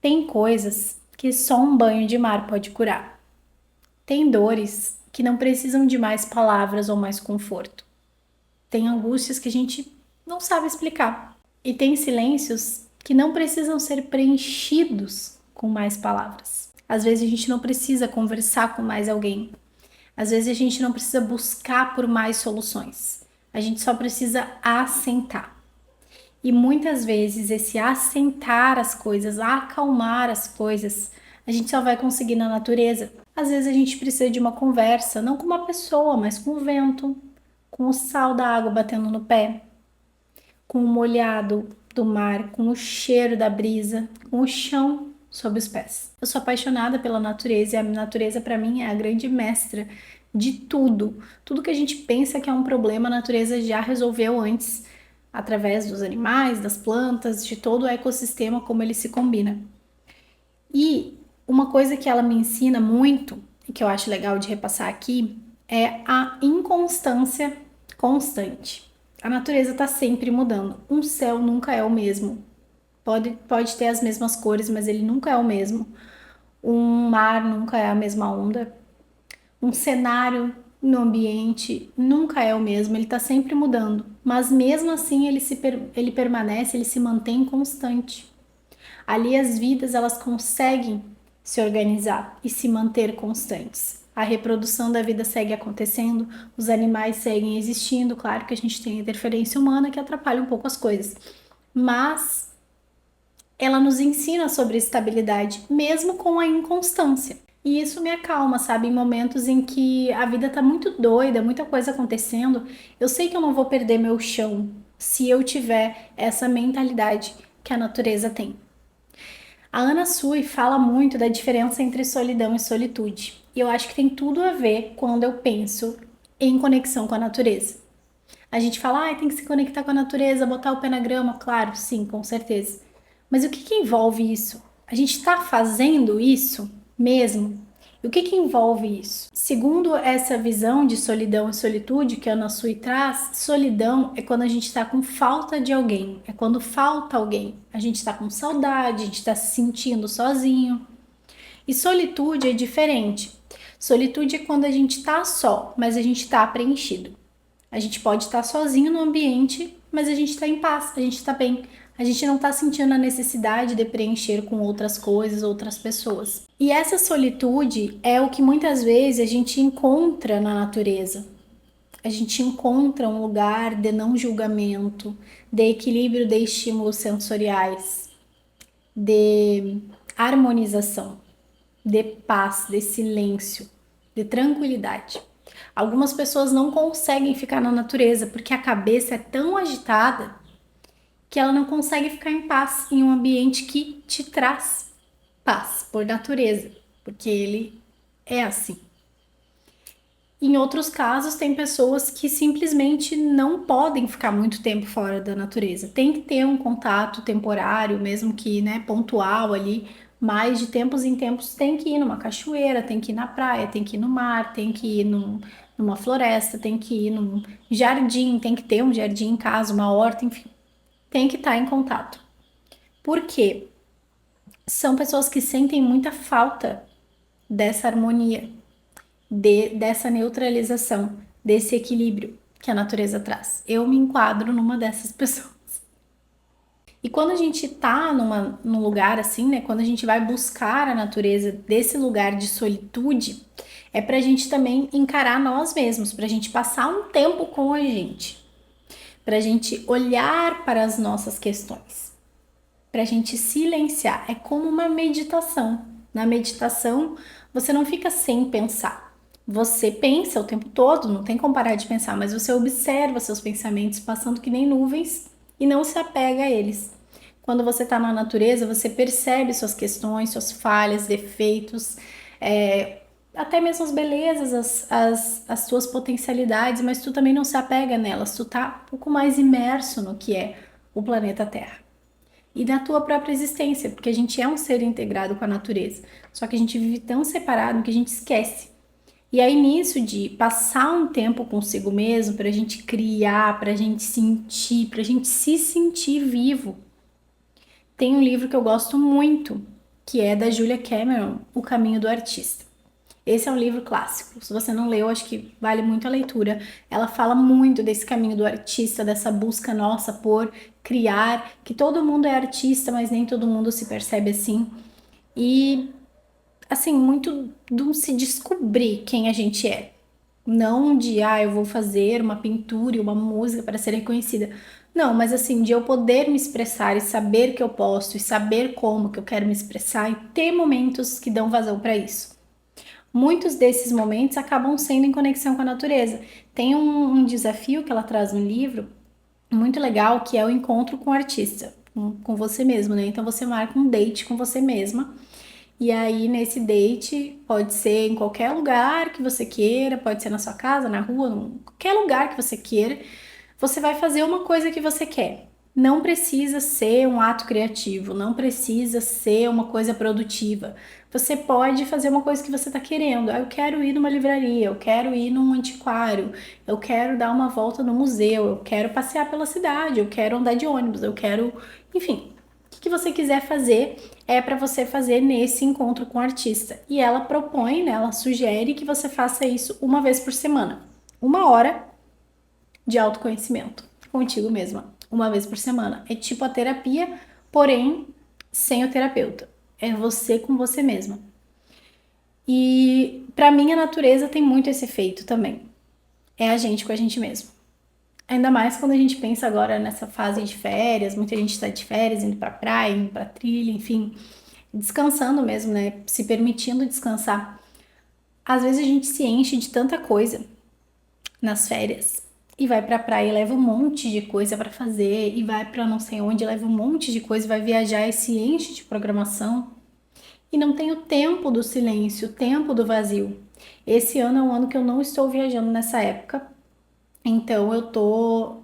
Tem coisas que só um banho de mar pode curar. Tem dores que não precisam de mais palavras ou mais conforto. Tem angústias que a gente não sabe explicar. E tem silêncios que não precisam ser preenchidos com mais palavras. Às vezes a gente não precisa conversar com mais alguém. Às vezes a gente não precisa buscar por mais soluções. A gente só precisa assentar. E muitas vezes esse assentar as coisas, acalmar as coisas, a gente só vai conseguir na natureza. Às vezes a gente precisa de uma conversa, não com uma pessoa, mas com o vento, com o sal da água batendo no pé, com o molhado do mar, com o cheiro da brisa, com o chão sob os pés. Eu sou apaixonada pela natureza e a natureza para mim é a grande mestra de tudo. Tudo que a gente pensa que é um problema, a natureza já resolveu antes, através dos animais, das plantas, de todo o ecossistema, como ele se combina. E uma coisa que ela me ensina muito, e que eu acho legal de repassar aqui, é a inconstância constante. A natureza está sempre mudando. Um céu nunca é o mesmo. Pode ter as mesmas cores, mas ele nunca é o mesmo. Um mar nunca é a mesma onda. Um cenário no ambiente nunca é o mesmo, ele está sempre mudando. Mas mesmo assim ele permanece, ele se mantém constante. Ali as vidas elas conseguem se organizar e se manter constantes. A reprodução da vida segue acontecendo, os animais seguem existindo, claro que a gente tem interferência humana que atrapalha um pouco as coisas, mas ela nos ensina sobre estabilidade, mesmo com a inconstância. E isso me acalma, sabe? Em momentos em que a vida tá muito doida, muita coisa acontecendo, eu sei que eu não vou perder meu chão se eu tiver essa mentalidade que a natureza tem. A Ana Sui fala muito da diferença entre solidão e solitude. E eu acho que tem tudo a ver quando eu penso em conexão com a natureza. A gente fala, tem que se conectar com a natureza, botar o pé na grama. Claro, sim, com certeza. Mas o que que envolve isso? A gente está fazendo isso mesmo? E o que que envolve isso? Segundo essa visão de solidão e solitude que a Ana Sui traz, solidão é quando a gente está com falta de alguém, é quando falta alguém. A gente está com saudade, a gente está se sentindo sozinho. E solitude é diferente. Solitude é quando a gente está só, mas a gente está preenchido. A gente pode estar sozinho no ambiente, mas a gente está em paz, a gente está bem. A gente não está sentindo a necessidade de preencher com outras coisas, outras pessoas. E essa solitude é o que muitas vezes a gente encontra na natureza. A gente encontra um lugar de não julgamento, de equilíbrio de estímulos sensoriais, de harmonização, de paz, de silêncio, de tranquilidade. Algumas pessoas não conseguem ficar na natureza porque a cabeça é tão agitada que ela não consegue ficar em paz em um ambiente que te traz paz por natureza, porque ele é assim. Em outros casos, tem pessoas que simplesmente não podem ficar muito tempo fora da natureza. Tem que ter um contato temporário, mesmo que, né, pontual ali, mas de tempos em tempos tem que ir numa cachoeira, tem que ir na praia, tem que ir no mar, tem que ir numa floresta, tem que ir num jardim, tem que ter um jardim em casa, uma horta, enfim, tem que estar em contato. Por quê? São pessoas que sentem muita falta dessa harmonia, dessa neutralização, desse equilíbrio que a natureza traz. Eu me enquadro numa dessas pessoas. E quando a gente tá num lugar assim, né? Quando a gente vai buscar a natureza desse lugar de solitude, é pra gente também encarar nós mesmos, pra gente passar um tempo com a gente, pra gente olhar para as nossas questões, pra gente silenciar. É como uma meditação. Na meditação, você não fica sem pensar. Você pensa o tempo todo, não tem como parar de pensar, mas você observa seus pensamentos passando que nem nuvens e não se apega a eles. Quando você está na natureza, você percebe suas questões, suas falhas, defeitos, até mesmo as belezas, as suas potencialidades, mas tu também não se apega nelas, tu tá um pouco mais imerso no que é o planeta Terra e na tua própria existência, porque a gente é um ser integrado com a natureza. Só que a gente vive tão separado que a gente esquece. E aí, nisso de passar um tempo consigo mesmo, para a gente criar, para a gente sentir, para a gente se sentir vivo, tem um livro que eu gosto muito, que é da Julia Cameron, O Caminho do Artista. Esse é um livro clássico. Se você não leu, acho que vale muito a leitura. Ela fala muito desse caminho do artista, dessa busca nossa por criar, que todo mundo é artista, mas nem todo mundo se percebe assim. E assim, muito de se descobrir quem a gente é. Não de, eu vou fazer uma pintura e uma música para ser reconhecida. Não, mas assim, de eu poder me expressar e saber que eu posso e saber como que eu quero me expressar e ter momentos que dão vazão para isso. Muitos desses momentos acabam sendo em conexão com a natureza. Tem um desafio que ela traz no livro muito legal, que é o encontro com o artista, com você mesmo, né? Então você marca um date com você mesma. E aí, nesse date, pode ser em qualquer lugar que você queira, pode ser na sua casa, na rua, em qualquer lugar que você queira, você vai fazer uma coisa que você quer. Não precisa ser um ato criativo, não precisa ser uma coisa produtiva. Você pode fazer uma coisa que você está querendo. Eu quero ir numa livraria, eu quero ir num antiquário, eu quero dar uma volta no museu, eu quero passear pela cidade, eu quero andar de ônibus, eu quero. Enfim, o que você quiser fazer é para você fazer nesse encontro com o artista. E ela propõe, né, ela sugere que você faça isso uma vez por semana. 1 hora de autoconhecimento contigo mesma, uma vez por semana. É tipo a terapia, porém sem o terapeuta. É você com você mesma. E para mim a natureza tem muito esse efeito também. É a gente com a gente mesmo. Ainda mais quando a gente pensa agora nessa fase de férias, muita gente está de férias, indo pra praia, indo pra trilha, enfim, descansando mesmo, né? Se permitindo descansar. Às vezes a gente se enche de tanta coisa nas férias e vai pra praia e leva um monte de coisa pra fazer e vai pra não sei onde, leva um monte de coisa, vai viajar e se enche de programação e não tem o tempo do silêncio, o tempo do vazio. Esse ano é um ano que eu não estou viajando nessa época, então eu tô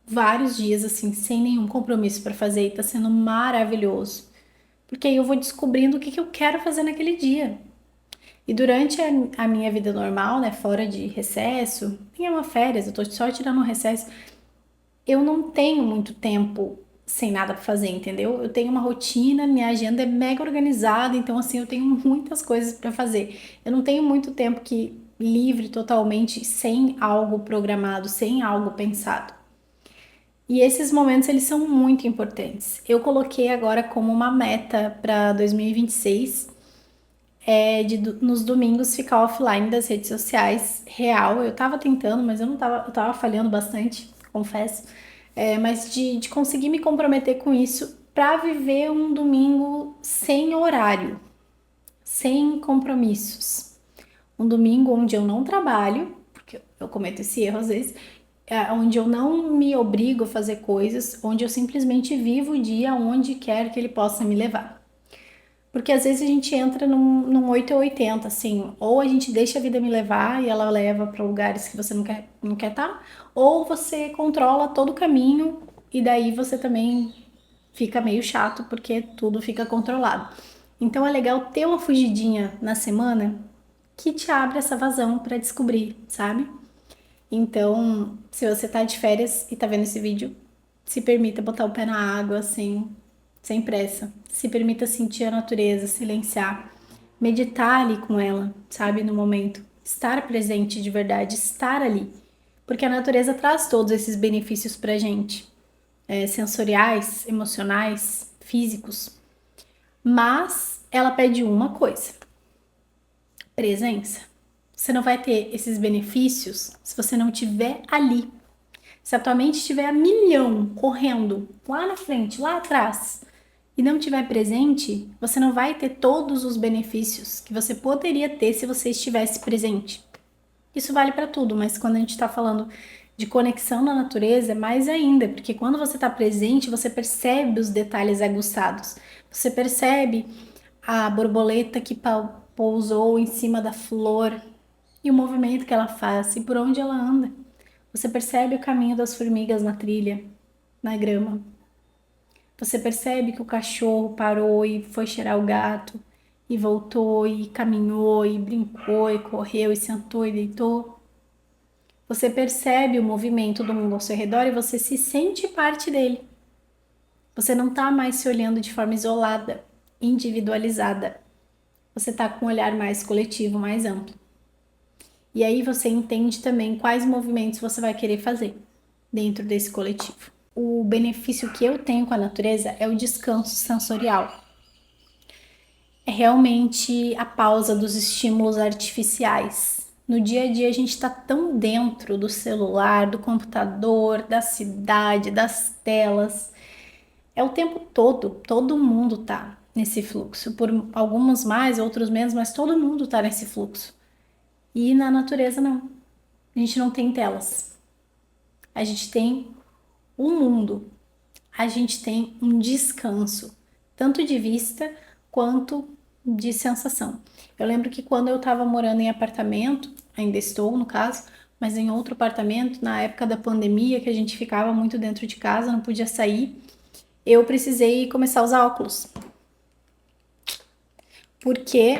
vários dias assim sem nenhum compromisso pra fazer e tá sendo maravilhoso. Porque aí eu vou descobrindo o que eu quero fazer naquele dia. E durante a minha vida normal, né, fora de recesso, nem é uma férias, eu tô só tirando um recesso, eu não tenho muito tempo sem nada pra fazer, entendeu? Eu tenho uma rotina, minha agenda é mega organizada, então assim, eu tenho muitas coisas pra fazer. Eu não tenho muito tempo que livre totalmente sem algo programado, sem algo pensado. E esses momentos eles são muito importantes. Eu coloquei agora como uma meta para 2026 nos domingos ficar offline das redes sociais, real. Eu tava tentando, mas eu tava falhando bastante, confesso. Mas de conseguir me comprometer com isso para viver um domingo sem horário, sem compromissos. Um domingo onde eu não trabalho, porque eu cometo esse erro às vezes, onde eu não me obrigo a fazer coisas, onde eu simplesmente vivo o dia onde quer que ele possa me levar. Porque às vezes a gente entra num 8 ou 80, assim, ou a gente deixa a vida me levar e ela leva para lugares que você não quer estar, ou você controla todo o caminho e daí você também fica meio chato porque tudo fica controlado. Então é legal ter uma fugidinha na semana que te abre essa vazão para descobrir, sabe? Então, se você tá de férias e tá vendo esse vídeo, se permita botar o pé na água sem pressa. Se permita sentir a natureza, silenciar, meditar ali com ela, sabe, no momento. Estar presente de verdade, estar ali. Porque a natureza traz todos esses benefícios pra gente, sensoriais, emocionais, físicos. Mas ela pede uma coisa: presença. Você não vai ter esses benefícios se você não estiver ali. Se a tua mente estiver a milhão correndo lá na frente, lá atrás, e não estiver presente, você não vai ter todos os benefícios que você poderia ter se você estivesse presente. Isso vale para tudo, mas quando a gente está falando de conexão na natureza, é mais ainda, porque quando você está presente, você percebe os detalhes aguçados. Você percebe a borboleta que pousou em cima da flor e o movimento que ela faz e por onde ela anda. Você percebe o caminho das formigas na trilha, na grama. Você percebe que o cachorro parou e foi cheirar o gato, e voltou e caminhou e brincou e correu e sentou e deitou. Você percebe o movimento do mundo ao seu redor e você se sente parte dele. Você não está mais se olhando de forma isolada. individualizada. Você tá com um olhar mais coletivo, mais amplo. E aí você entende também quais movimentos você vai querer fazer dentro desse coletivo. O benefício que eu tenho com a natureza é o descanso sensorial. É realmente a pausa dos estímulos artificiais. No dia a dia a gente está tão dentro do celular, do computador, da cidade, das telas. É o tempo todo mundo tá nesse fluxo. Por alguns mais, outros menos, mas todo mundo tá nesse fluxo. E na natureza não. A gente não tem telas. A gente tem um mundo. A gente tem um descanso, tanto de vista quanto de sensação. Eu lembro que quando eu estava morando em apartamento, ainda estou no caso, mas em outro apartamento, na época da pandemia, que a gente ficava muito dentro de casa, não podia sair, eu precisei começar a usar óculos. Porque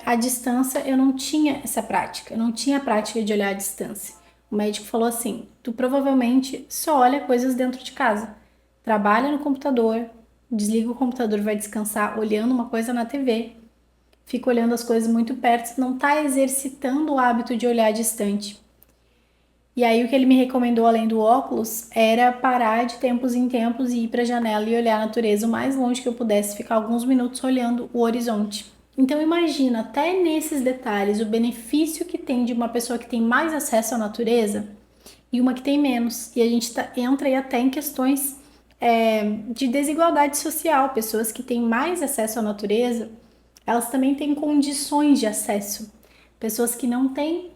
a distância eu não tinha essa prática, eu não tinha a prática de olhar à distância. O médico falou assim: tu provavelmente só olha coisas dentro de casa, trabalha no computador, desliga o computador, vai descansar olhando uma coisa na TV, fica olhando as coisas muito perto, não está exercitando o hábito de olhar distante. E aí o que ele me recomendou além do óculos era parar de tempos em tempos e ir para a janela e olhar a natureza o mais longe que eu pudesse, ficar alguns minutos olhando o horizonte. Então imagina até nesses detalhes o benefício que tem de uma pessoa que tem mais acesso à natureza e uma que tem menos. E a gente entra aí até em questões de desigualdade social. Pessoas que têm mais acesso à natureza, elas também têm condições de acesso. Pessoas que não têm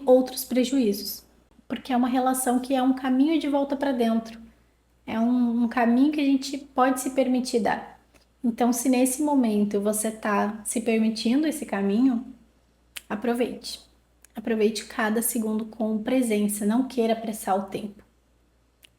outros prejuízos. Porque é uma relação que é um caminho de volta para dentro. É um caminho que a gente pode se permitir dar. Então, se nesse momento você está se permitindo esse caminho, aproveite. Aproveite cada segundo com presença, não queira apressar o tempo.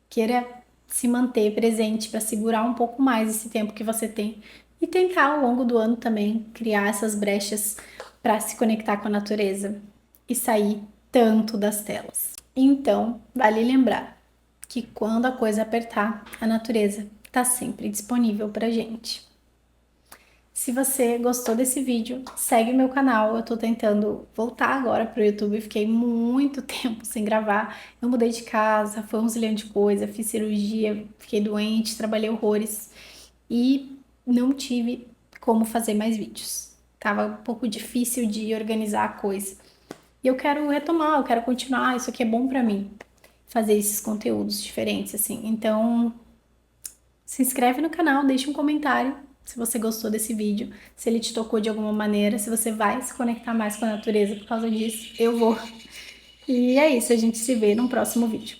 Queira se manter presente para segurar um pouco mais esse tempo que você tem e tentar ao longo do ano também criar essas brechas para se conectar com a natureza e sair tanto das telas. Então, vale lembrar que quando a coisa apertar, a natureza está sempre disponível para gente. Se você gostou desse vídeo, segue meu canal. Eu tô tentando voltar agora pro YouTube. Fiquei muito tempo sem gravar. Eu mudei de casa, foi um zilhão de coisa, fiz cirurgia, fiquei doente, trabalhei horrores e não tive como fazer mais vídeos. Tava um pouco difícil de organizar a coisa. E eu quero retomar, eu quero continuar. Isso aqui é bom pra mim, fazer esses conteúdos diferentes, assim. Então, se inscreve no canal, deixa um comentário se você gostou desse vídeo, se ele te tocou de alguma maneira, se você vai se conectar mais com a natureza por causa disso, eu vou. E é isso, a gente se vê no próximo vídeo.